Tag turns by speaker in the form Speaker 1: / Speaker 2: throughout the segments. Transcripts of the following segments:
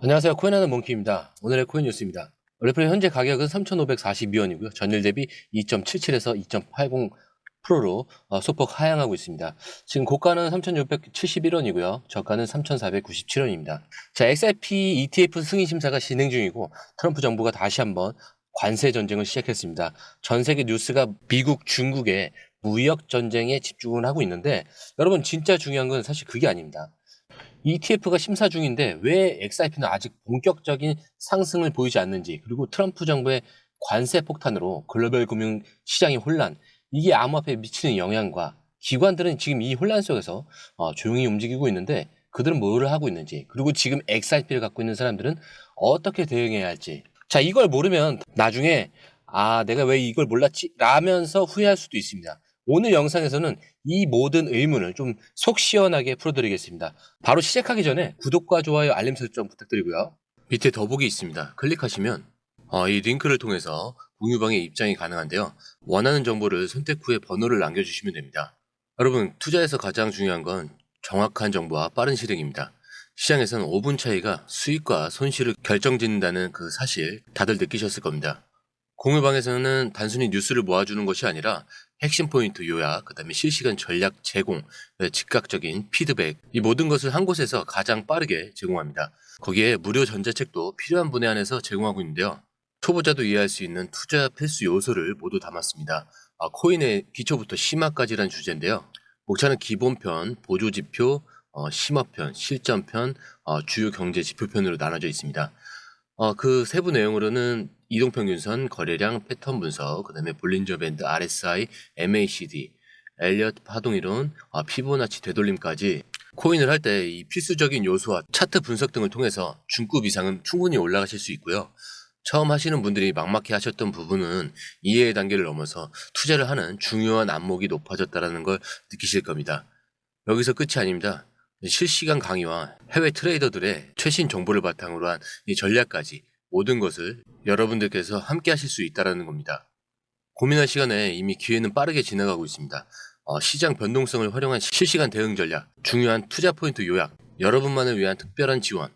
Speaker 1: 안녕하세요. 코인하는 몽키입니다. 오늘의 코인 뉴스입니다. 레플의 현재 가격은 3,542원이고요. 전일 대비 2.77에서 2.80%로 소폭 하향하고 있습니다. 지금 고가는 3,671원이고요. 저가는 3,497원입니다. 자, XRP ETF 승인 심사가 진행 중이고 트럼프 정부가 다시 한번 관세 전쟁을 시작했습니다. 전 세계 뉴스가 미국, 중국의 무역 전쟁에 집중을 하고 있는데 여러분 진짜 중요한 건 사실 그게 아닙니다. ETF가 심사 중인데 왜 XRP는 아직 본격적인 상승을 보이지 않는지, 그리고 트럼프 정부의 관세 폭탄으로 글로벌 금융 시장의 혼란, 이게 암호화폐에 미치는 영향과 기관들은 지금 이 혼란 속에서 조용히 움직이고 있는데 그들은 뭐를 하고 있는지, 그리고 지금 XRP를 갖고 있는 사람들은 어떻게 대응해야 할지. 자, 이걸 모르면 나중에 내가 왜 이걸 몰랐지? 라면서 후회할 수도 있습니다. 오늘 영상에서는 이 모든 의문을 좀 속 시원하게 풀어드리겠습니다. 바로 시작하기 전에 구독과 좋아요, 알림 설정 부탁드리고요. 밑에 더보기 있습니다. 클릭하시면 이 링크를 통해서 공유방에 입장이 가능한데요. 원하는 정보를 선택 후에 번호를 남겨주시면 됩니다. 여러분, 투자에서 가장 중요한 건 정확한 정보와 빠른 실행입니다. 시장에서는 5분 차이가 수익과 손실을 결정짓는다는 그 사실 다들 느끼셨을 겁니다. 공유방에서는 단순히 뉴스를 모아주는 것이 아니라 핵심 포인트 요약, 그 다음에 실시간 전략 제공, 즉각적인 피드백, 이 모든 것을 한 곳에서 가장 빠르게 제공합니다. 거기에 무료 전자책도 필요한 분에 한해서 제공하고 있는데요. 초보자도 이해할 수 있는 투자 필수 요소를 모두 담았습니다. 코인의 기초부터 심화까지란 주제인데요. 목차는 기본편, 보조지표, 심화편, 실전편, 주요 경제 지표편으로 나눠져 있습니다. 그 세부 내용으로는 이동평균선, 거래량, 패턴 분석, 그 다음에 볼린저 밴드, RSI, MACD, 엘리엇 파동이론, 피보나치 되돌림까지 코인을 할 때 이 필수적인 요소와 차트 분석 등을 통해서 중급 이상은 충분히 올라가실 수 있고요. 처음 하시는 분들이 막막해 하셨던 부분은 이해의 단계를 넘어서 투자를 하는 중요한 안목이 높아졌다는 걸 느끼실 겁니다. 여기서 끝이 아닙니다. 실시간 강의와 해외 트레이더들의 최신 정보를 바탕으로 한 이 전략까지 모든 것을 여러분들께서 함께 하실 수 있다는 겁니다. 고민할 시간에 이미 기회는 빠르게 지나가고 있습니다. 시장 변동성을 활용한 실시간 대응 전략, 중요한 투자 포인트 요약, 여러분만을 위한 특별한 지원.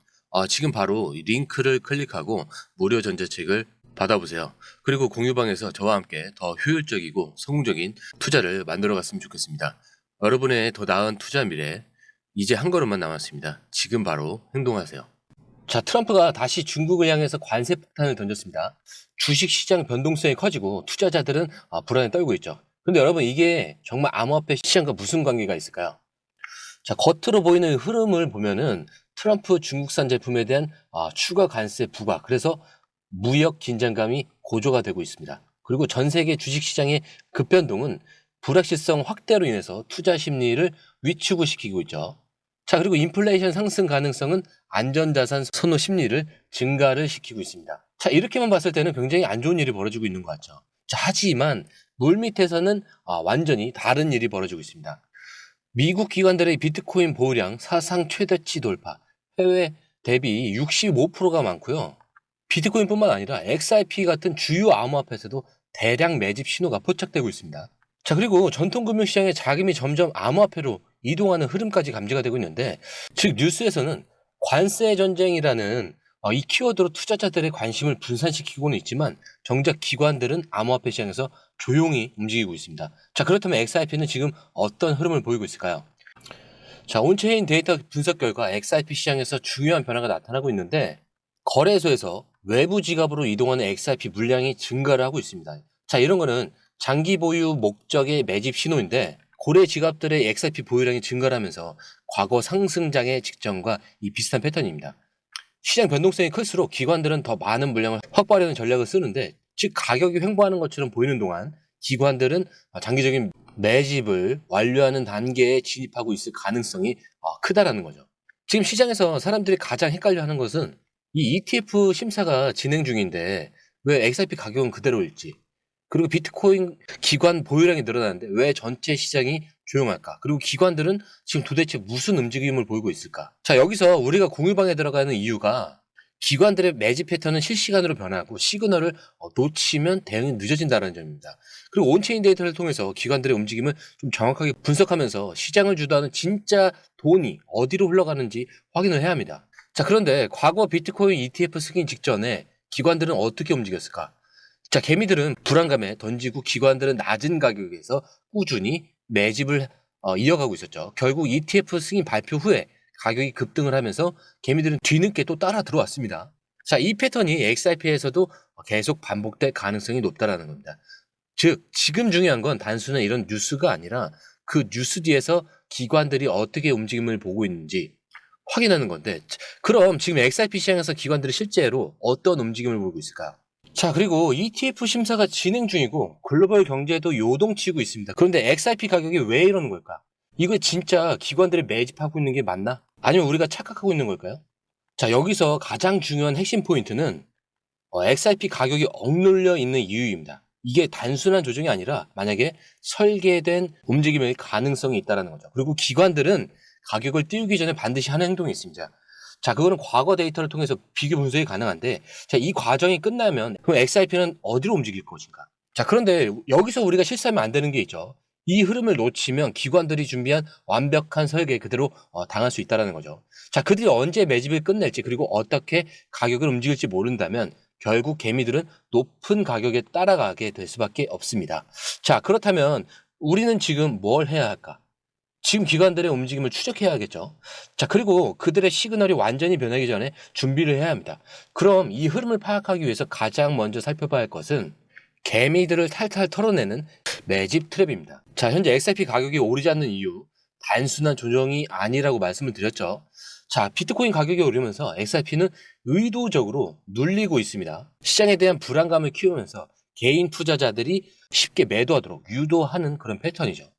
Speaker 1: 지금 바로 이 링크를 클릭하고 무료 전자책을 받아보세요. 그리고 공유방에서 저와 함께 더 효율적이고 성공적인 투자를 만들어 갔으면 좋겠습니다. 여러분의 더 나은 투자 미래, 이제 한 걸음만 남았습니다. 지금 바로 행동하세요. 자, 트럼프가 다시 중국을 향해서 관세 폭탄을 던졌습니다. 주식시장 변동성이 커지고 투자자들은 불안에 떨고 있죠. 근데 여러분, 이게 정말 암호화폐 시장과 무슨 관계가 있을까요? 자, 겉으로 보이는 흐름을 보면은 트럼프 중국산 제품에 대한 추가 관세 부과, 그래서 무역 긴장감이 고조가 되고 있습니다. 그리고 전 세계 주식시장의 급변동은 불확실성 확대로 인해서 투자 심리를 위축시키고 있죠. 자, 그리고 인플레이션 상승 가능성은 안전자산 선호 심리를 증가를 시키고 있습니다. 자, 이렇게만 봤을 때는 굉장히 안 좋은 일이 벌어지고 있는 것 같죠. 자, 하지만 물밑에서는 완전히 다른 일이 벌어지고 있습니다. 미국 기관들의 비트코인 보유량 사상 최대치 돌파, 해외 대비 65%가 많고요. 비트코인뿐만 아니라 XRP 같은 주요 암호화폐에서도 대량 매집 신호가 포착되고 있습니다. 자, 그리고 전통금융시장의 자금이 점점 암호화폐로 이동하는 흐름까지 감지가 되고 있는데, 즉 뉴스에서는 관세 전쟁이라는 이 키워드로 투자자들의 관심을 분산시키고는 있지만 정작 기관들은 암호화폐 시장에서 조용히 움직이고 있습니다. 자, 그렇다면 XRP는 지금 어떤 흐름을 보이고 있을까요? 자, 온체인 데이터 분석 결과 XRP 시장에서 중요한 변화가 나타나고 있는데, 거래소에서 외부 지갑으로 이동하는 XRP 물량이 증가를 하고 있습니다. 자, 이런 거는 장기 보유 목적의 매집 신호인데, 고래 지갑들의 XRP 보유량이 증가를 하면서 과거 상승장의 직전과 이 비슷한 패턴입니다. 시장 변동성이 클수록 기관들은 더 많은 물량을 확보하려는 전략을 쓰는데, 즉 가격이 횡보하는 것처럼 보이는 동안 기관들은 장기적인 매집을 완료하는 단계에 진입하고 있을 가능성이 크다라는 거죠. 지금 시장에서 사람들이 가장 헷갈려하는 것은 이 ETF 심사가 진행 중인데 왜 XRP 가격은 그대로일지, 그리고 비트코인 기관 보유량이 늘어나는데 왜 전체 시장이 조용할까? 그리고 기관들은 지금 도대체 무슨 움직임을 보이고 있을까? 자, 여기서 우리가 공유방에 들어가는 이유가 기관들의 매집 패턴은 실시간으로 변하고 시그널을 놓치면 대응이 늦어진다는 점입니다. 그리고 온체인 데이터를 통해서 기관들의 움직임을 좀 정확하게 분석하면서 시장을 주도하는 진짜 돈이 어디로 흘러가는지 확인을 해야 합니다. 자, 그런데 과거 비트코인 ETF 승인 직전에 기관들은 어떻게 움직였을까? 자, 개미들은 불안감에 던지고 기관들은 낮은 가격에서 꾸준히 매집을 이어가고 있었죠. 결국 ETF 승인 발표 후에 가격이 급등을 하면서 개미들은 뒤늦게 또 따라 들어왔습니다. 자, 이 패턴이 XRP에서도 계속 반복될 가능성이 높다라는 겁니다. 즉, 지금 중요한 건 단순한 이런 뉴스가 아니라 그 뉴스 뒤에서 기관들이 어떻게 움직임을 보고 있는지 확인하는 건데, 그럼 지금 XRP 시장에서 기관들이 실제로 어떤 움직임을 보고 있을까요? 자, 그리고 ETF 심사가 진행 중이고 글로벌 경제도 요동치고 있습니다. 그런데 XRP 가격이 왜 이러는 걸까? 이거 진짜 기관들이 매집하고 있는 게 맞나? 아니면 우리가 착각하고 있는 걸까요? 자, 여기서 가장 중요한 핵심 포인트는 XRP 가격이 억눌려 있는 이유입니다. 이게 단순한 조정이 아니라 만약에 설계된 움직임의 가능성이 있다는 거죠. 그리고 기관들은 가격을 띄우기 전에 반드시 하는 행동이 있습니다. 자, 그거는 과거 데이터를 통해서 비교 분석이 가능한데, 자, 이 과정이 끝나면 그럼 XRP는 어디로 움직일 것인가? 자, 그런데 여기서 우리가 실수하면 안 되는 게 있죠. 이 흐름을 놓치면 기관들이 준비한 완벽한 설계 그대로 당할 수 있다는 거죠. 자, 그들이 언제 매집을 끝낼지 그리고 어떻게 가격을 움직일지 모른다면 결국 개미들은 높은 가격에 따라가게 될 수밖에 없습니다. 자, 그렇다면 우리는 지금 뭘 해야 할까? 지금 기관들의 움직임을 추적해야겠죠. 자, 그리고 그들의 시그널이 완전히 변하기 전에 준비를 해야 합니다. 그럼 이 흐름을 파악하기 위해서 가장 먼저 살펴봐야 할 것은 개미들을 탈탈 털어내는 매집 트랩입니다. 자, 현재 XRP 가격이 오르지 않는 이유, 단순한 조정이 아니라고 말씀을 드렸죠. 자, 비트코인 가격이 오르면서 XRP는 의도적으로 눌리고 있습니다. 시장에 대한 불안감을 키우면서 개인 투자자들이 쉽게 매도하도록 유도하는 그런 패턴이죠.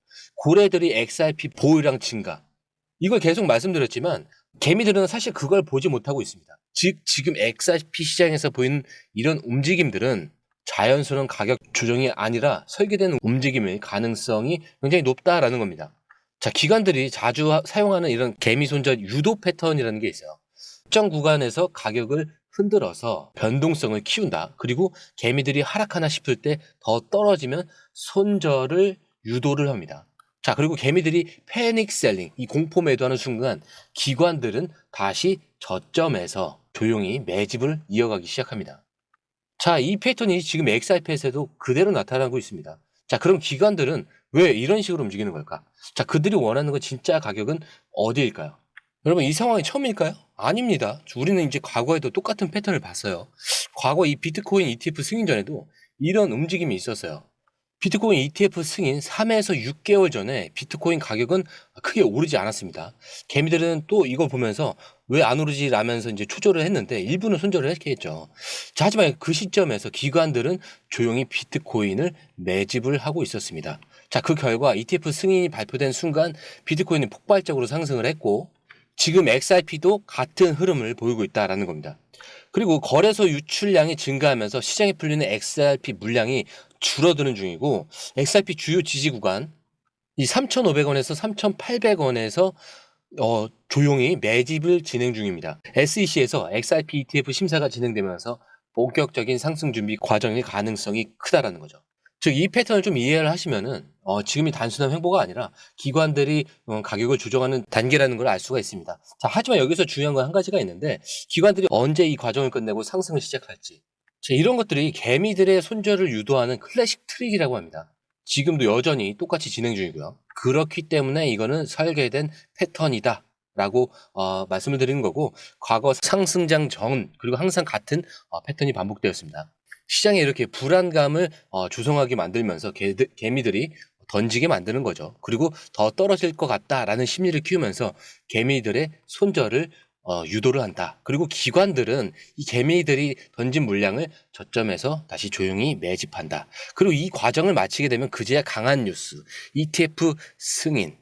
Speaker 1: 고래들이 XRP 보유량 증가. 이걸 계속 말씀드렸지만 개미들은 사실 그걸 보지 못하고 있습니다. 즉, 지금 XRP 시장에서 보이는 이런 움직임들은 자연스러운 가격 조정이 아니라 설계된 움직임의 가능성이 굉장히 높다라는 겁니다. 자, 기관들이 자주 사용하는 이런 개미 손절 유도 패턴이라는 게 있어요. 특정 구간에서 가격을 흔들어서 변동성을 키운다. 그리고 개미들이 하락하나 싶을 때 더 떨어지면 손절을 유도를 합니다. 자, 그리고 개미들이 패닉 셀링, 이 공포 매도하는 순간 기관들은 다시 저점에서 조용히 매집을 이어가기 시작합니다. 자, 이 패턴이 지금 XRP에서도 그대로 나타나고 있습니다. 자, 그럼 기관들은 왜 이런 식으로 움직이는 걸까? 자, 그들이 원하는 건 진짜 가격은 어디일까요? 여러분, 이 상황이 처음일까요? 아닙니다. 우리는 이제 과거에도 똑같은 패턴을 봤어요. 과거 이 비트코인 ETF 승인 전에도 이런 움직임이 있었어요. 비트코인 ETF 승인 3에서 6개월 전에 비트코인 가격은 크게 오르지 않았습니다. 개미들은 또 이거 보면서 왜 안 오르지 라면서 이제 초조를 했는데 일부는 손절을 했겠죠. 자, 하지만 그 시점에서 기관들은 조용히 비트코인을 매집을 하고 있었습니다. 자, 그 결과 ETF 승인이 발표된 순간 비트코인이 폭발적으로 상승을 했고 지금 XRP도 같은 흐름을 보이고 있다는 겁니다. 그리고 거래소 유출량이 증가하면서 시장에 풀리는 XRP 물량이 줄어드는 중이고 XRP 주요 지지 구간 이 3,500원에서 3,800원에서 조용히 매집을 진행 중입니다. SEC에서 XRP ETF 심사가 진행되면서 본격적인 상승 준비 과정일 가능성이 크다라는 거죠. 즉, 이 패턴을 좀 이해를 하시면은 지금이 단순한 횡보가 아니라 기관들이 가격을 조정하는 단계라는 걸 알 수가 있습니다. 자, 하지만 여기서 중요한 건 한 가지가 있는데 기관들이 언제 이 과정을 끝내고 상승을 시작할지. 자, 이런 것들이 개미들의 손절을 유도하는 클래식 트릭이라고 합니다. 지금도 여전히 똑같이 진행 중이고요. 그렇기 때문에 이거는 설계된 패턴이다. 라고 말씀을 드리는 거고 과거 상승장 전 그리고 항상 같은 패턴이 반복되었습니다. 시장에 이렇게 불안감을 조성하게 만들면서 개미들이 던지게 만드는 거죠. 그리고 더 떨어질 것 같다라는 심리를 키우면서 개미들의 손절을 유도를 한다. 그리고 기관들은 이 개미들이 던진 물량을 저점에서 다시 조용히 매집한다. 그리고 이 과정을 마치게 되면 그제야 강한 뉴스, ETF 승인,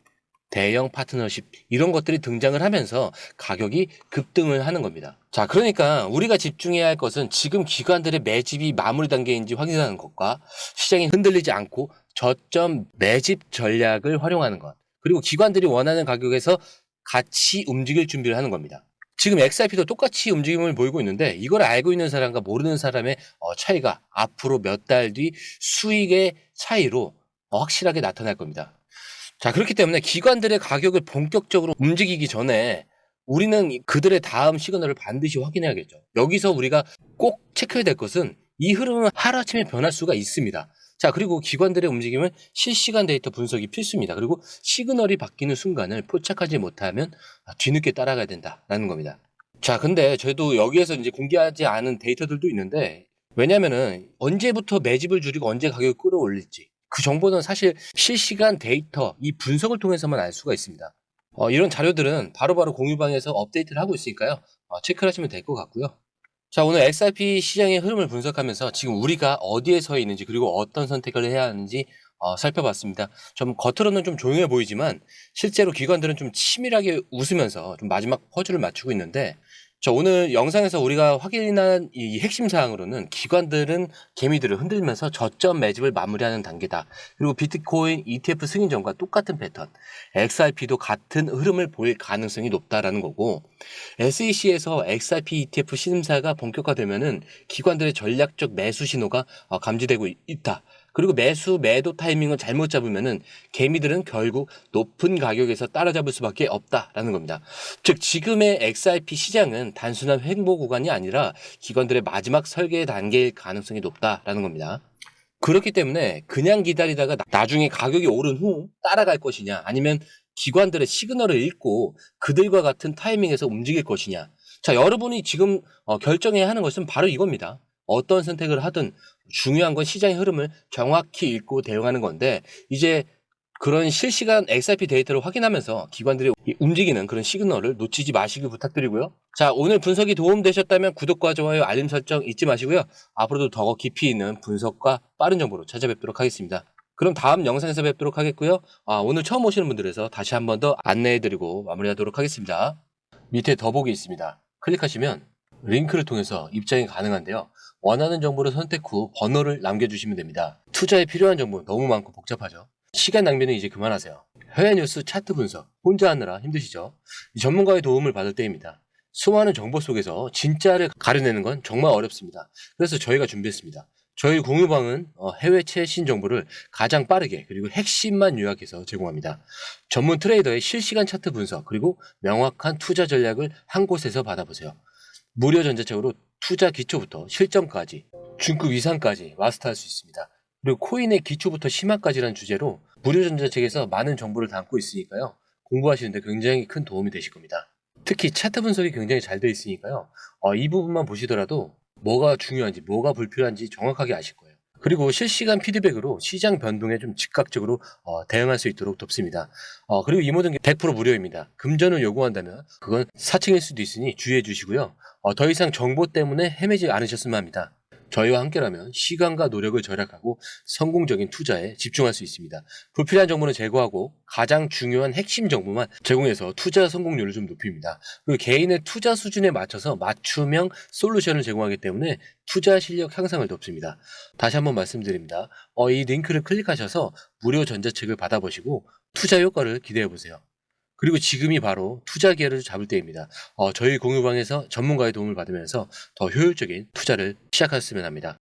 Speaker 1: 대형 파트너십 이런 것들이 등장을 하면서 가격이 급등을 하는 겁니다. 자, 그러니까 우리가 집중해야 할 것은 지금 기관들의 매집이 마무리 단계인지 확인하는 것과 시장이 흔들리지 않고 저점 매집 전략을 활용하는 것. 그리고 기관들이 원하는 가격에서 같이 움직일 준비를 하는 겁니다. 지금 XRP도 똑같이 움직임을 보이고 있는데 이걸 알고 있는 사람과 모르는 사람의 차이가 앞으로 몇 달 뒤 수익의 차이로 확실하게 나타날 겁니다. 자, 그렇기 때문에 기관들의 가격을 본격적으로 움직이기 전에 우리는 그들의 다음 시그널을 반드시 확인해야겠죠. 여기서 우리가 꼭 체크해야 될 것은 이 흐름은 하루아침에 변할 수가 있습니다. 자, 그리고 기관들의 움직임은 실시간 데이터 분석이 필수입니다. 그리고 시그널이 바뀌는 순간을 포착하지 못하면 뒤늦게 따라가야 된다라는 겁니다. 자, 근데 저희도 여기에서 이제 공개하지 않은 데이터들도 있는데, 왜냐면은 언제부터 매집을 줄이고 언제 가격을 끌어올릴지 그 정보는 사실 실시간 데이터 이 분석을 통해서만 알 수가 있습니다. 이런 자료들은 바로바로 공유방에서 업데이트를 하고 있으니까요. 체크를 하시면 될 것 같고요. 자, 오늘 XRP 시장의 흐름을 분석하면서 지금 우리가 어디에 서 있는지 그리고 어떤 선택을 해야 하는지 살펴봤습니다. 좀 겉으로는 좀 조용해 보이지만 실제로 기관들은 좀 치밀하게 웃으면서 좀 마지막 퍼즐을 맞추고 있는데, 자, 오늘 영상에서 우리가 확인한 이 핵심 사항으로는 기관들은 개미들을 흔들면서 저점 매집을 마무리하는 단계다. 그리고 비트코인 ETF 승인 전과 똑같은 패턴, XRP도 같은 흐름을 보일 가능성이 높다라는 거고, SEC에서 XRP ETF 심사가 본격화되면은 기관들의 전략적 매수 신호가 감지되고 있다. 그리고 매도 타이밍을 잘못 잡으면은 개미들은 결국 높은 가격에서 따라잡을 수밖에 없다라는 겁니다. 즉 지금의 XRP 시장은 단순한 횡보 구간이 아니라 기관들의 마지막 설계 단계일 가능성이 높다라는 겁니다. 그렇기 때문에 그냥 기다리다가 나중에 가격이 오른 후 따라갈 것이냐, 아니면 기관들의 시그널을 읽고 그들과 같은 타이밍에서 움직일 것이냐. 자, 여러분이 지금 결정해야 하는 것은 바로 이겁니다. 어떤 선택을 하든 중요한 건 시장의 흐름을 정확히 읽고 대응하는 건데, 이제 그런 실시간 XRP 데이터를 확인하면서 기관들이 움직이는 그런 시그널을 놓치지 마시길 부탁드리고요. 자, 오늘 분석이 도움되셨다면 구독과 좋아요, 알림 설정 잊지 마시고요. 앞으로도 더 깊이 있는 분석과 빠른 정보로 찾아뵙도록 하겠습니다. 그럼 다음 영상에서 뵙도록 하겠고요. 오늘 처음 오시는 분들에서 다시 한 번 더 안내해드리고 마무리하도록 하겠습니다. 밑에 더보기 있습니다. 클릭하시면 링크를 통해서 입장이 가능한데요. 원하는 정보를 선택 후 번호를 남겨주시면 됩니다. 투자에 필요한 정보 너무 많고 복잡하죠. 시간 낭비는 이제 그만하세요. 해외 뉴스 차트 분석 혼자 하느라 힘드시죠? 전문가의 도움을 받을 때입니다. 수많은 정보 속에서 진짜를 가려내는 건 정말 어렵습니다. 그래서 저희가 준비했습니다. 저희 공유방은 해외 최신 정보를 가장 빠르게 그리고 핵심만 요약해서 제공합니다. 전문 트레이더의 실시간 차트 분석 그리고 명확한 투자 전략을 한 곳에서 받아보세요. 무료 전자책으로 투자 기초부터 실전까지, 중급 이상까지 마스터할 수 있습니다. 그리고 코인의 기초부터 심화까지라는 주제로 무료 전자책에서 많은 정보를 담고 있으니까요. 공부하시는데 굉장히 큰 도움이 되실 겁니다. 특히 차트 분석이 굉장히 잘 되어 있으니까요. 이 부분만 보시더라도 뭐가 중요한지 뭐가 불필요한지 정확하게 아실 거예요. 그리고 실시간 피드백으로 시장 변동에 좀 즉각적으로 대응할 수 있도록 돕습니다. 그리고 이 모든 게 100% 무료입니다. 금전을 요구한다면 그건 사칭일 수도 있으니 주의해 주시고요. 더 이상 정보 때문에 헤매지 않으셨으면 합니다. 저희와 함께라면 시간과 노력을 절약하고 성공적인 투자에 집중할 수 있습니다. 불필요한 정보는 제거하고 가장 중요한 핵심 정보만 제공해서 투자 성공률을 좀 높입니다. 그리고 개인의 투자 수준에 맞춰서 맞춤형 솔루션을 제공하기 때문에 투자 실력 향상을 돕습니다. 다시 한번 말씀드립니다. 이 링크를 클릭하셔서 무료 전자책을 받아보시고 투자 효과를 기대해보세요. 그리고 지금이 바로 투자 기회를 잡을 때입니다. 저희 공유방에서 전문가의 도움을 받으면서 더 효율적인 투자를 시작하셨으면 합니다.